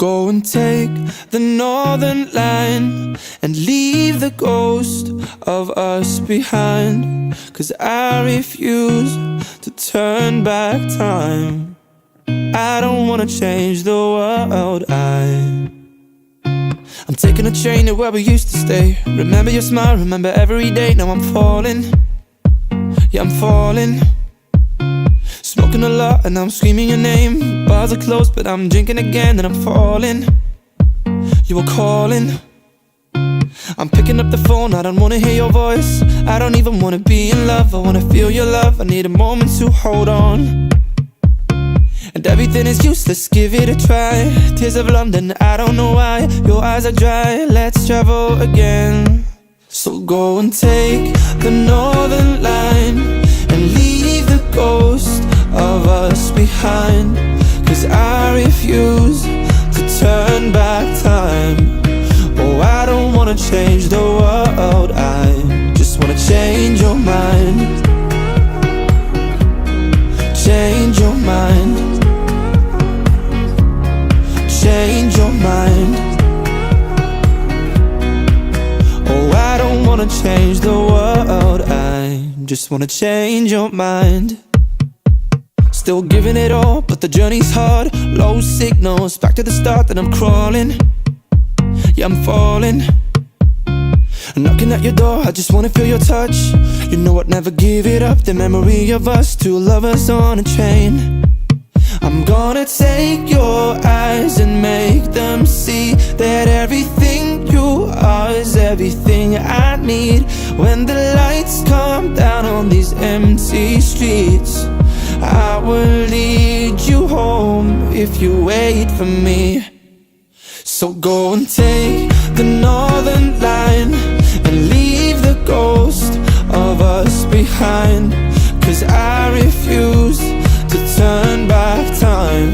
go and take the northern line and leave the ghost of us behind. 'Cause I refuse to turn back time. I don't wanna change the world. I'm taking a train to where we used to stay. Remember your smile, remember every day. Now I'm falling, yeah, I'm falling. Smoking a lot and I'm screaming your name. Bars are closed but I'm drinking again. And I'm falling, you were calling. I'm picking up the phone, I don't wanna hear your voice. I don't even wanna be in love, I wanna feel your love. I need a moment to hold on. And everything is useless, give it a try. Tears of London, I don't know why. Your eyes are dry, let's travel again. So go and take the northern line and leave the ghost of us behind. 'Cause I refuse to turn back time. Oh, I don't wanna change the world, I just wanna change your mind. Change your mind. Change your mind. Oh, I don't wanna change the world, I just wanna change your mind. Still giving it all, but the journey's hard. Low signals, back to the start, then I'm crawling. Yeah, I'm falling. Knocking at your door, I just wanna feel your touch. You know I'd never give it up, the memory of us, two lovers on a train. I'm gonna take your eyes and make them see that everything you are is everything I need. When the lights come down on these empty streets, I will lead you home if you wait for me. So go and take the northern line and leave the ghost of us behind. 'Cause I refuse to turn back time.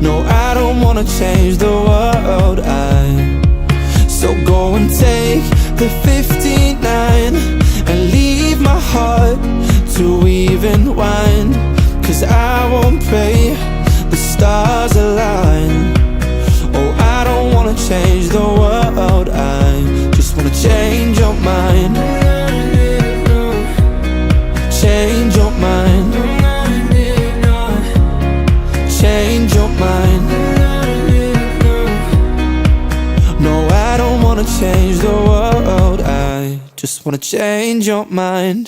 No, I don't wanna change the world, So go and take the 59 and leave my heart to even wine. 'Cause I won't pray the stars align. Oh, I don't wanna change the world, I just wanna change your mind. Change your mind. Change your mind. No, I don't wanna change the world, I just wanna change your mind.